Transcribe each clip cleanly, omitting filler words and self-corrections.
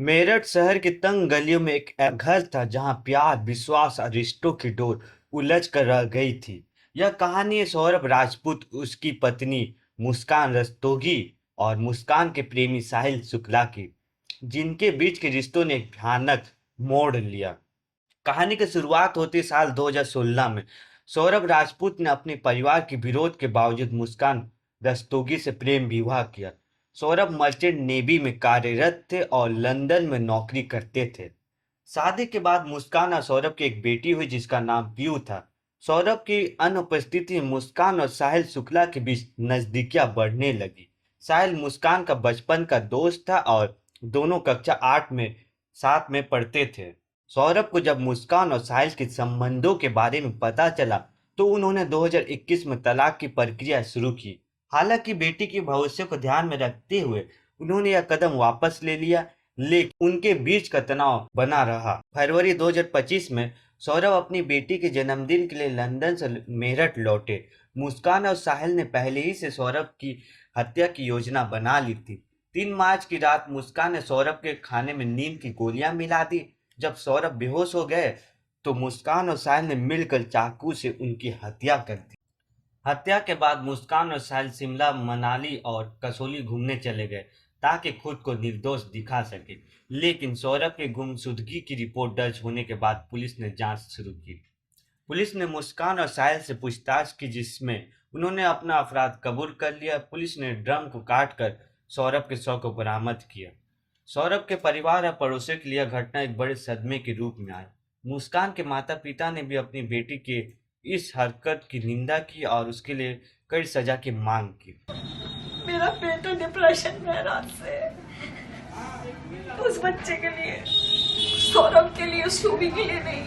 मेरठ शहर की तंग गलियों में एक घर था जहां प्यार, विश्वास और रिश्तों की डोर उलझ कर रह गई थी। यह कहानी है सौरभ राजपूत, उसकी पत्नी मुस्कान रस्तोगी और मुस्कान के प्रेमी साहिल शुक्ला की, जिनके बीच के रिश्तों ने एक भयानक मोड़ लिया। कहानी की शुरुआत होती साल 2016 में। सौरभ राजपूत ने अपने परिवार के विरोध के बावजूद मुस्कान रस्तोगी से प्रेम विवाह किया। सौरभ मर्चेंट नेवी में कार्यरत थे और लंदन में नौकरी करते थे। शादी के बाद मुस्कान और सौरभ की एक बेटी हुई जिसका नाम पीयू था। सौरभ की अनुपस्थिति में मुस्कान और साहिल शुक्ला के बीच नजदीकियां बढ़ने लगी। साहिल मुस्कान का बचपन का दोस्त था और दोनों कक्षा 8 में साथ में पढ़ते थे। सौरभ को जब मुस्कान और साहिल के संबंधों के बारे में पता चला तो उन्होंने 2021 में तलाक की प्रक्रिया शुरू की। हालांकि बेटी के भविष्य को ध्यान में रखते हुए उन्होंने यह कदम वापस ले लिया, लेकिन उनके बीच का तनाव बना रहा। फरवरी 2025 में सौरभ अपनी बेटी के जन्मदिन के लिए लंदन से मेरठ लौटे। मुस्कान और साहिल ने पहले ही से सौरभ की हत्या की योजना बना ली थी। 3 मार्च की रात मुस्कान ने सौरभ के खाने में नींद की गोलियां मिला दी। जब सौरभ बेहोश हो गए तो मुस्कान और साहिल ने मिलकर चाकू से उनकी हत्या कर दी। हत्या के बाद मुस्कान और साहिल शिमला, मनाली और कसौली घूमने चले गए ताकि खुद को निर्दोष दिखा सके। लेकिन सौरभ के गुमशुदगी की रिपोर्ट दर्ज होने के बाद पुलिस ने जांच शुरू की। पुलिस ने मुस्कान और साहिल से पूछताछ की जिसमें उन्होंने अपना अपराध कबूल कर लिया। पुलिस ने ड्रम को काट कर सौरभ के शव को बरामद किया। सौरभ के परिवार और पड़ोसियों के लिए यह घटना एक बड़े सदमे के रूप में आई। मुस्कान के माता पिता ने भी अपनी बेटी के इस हरकत की निंदा की और उसके लिए कड़ी सजा की मांग की। मेरा बेटा डिप्रेशन में है रात से। उस बच्चे के लिए, सौरभ के लिए, शोभी के लिए नहीं।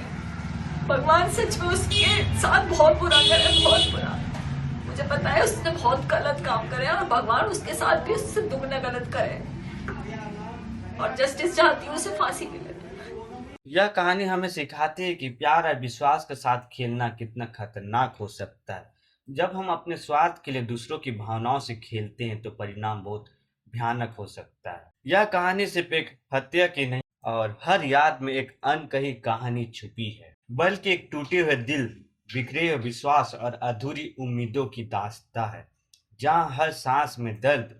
भगवान सच में उसके साथ बहुत बुरा करे, बहुत बुरा। मुझे पता है उसने बहुत गलत काम करे और भगवान उसके साथ भी उससे दुगना गलत करे। और जस्टिस चाहती हूँ उसे फांसी मिले। यह कहानी हमें सिखाती है कि प्यार और विश्वास के साथ खेलना कितना खतरनाक हो सकता है। जब हम अपने स्वार्थ के लिए दूसरों की भावनाओं से खेलते हैं तो परिणाम बहुत भयानक हो सकता है। यह कहानी सिर्फ एक हत्या की नहीं और हर याद में एक अनकही कहानी छुपी है, बल्कि एक टूटे हुए दिल, बिखरे हुए विश्वास और अधूरी उम्मीदों की दास्तां है, जहाँ हर सांस में दर्द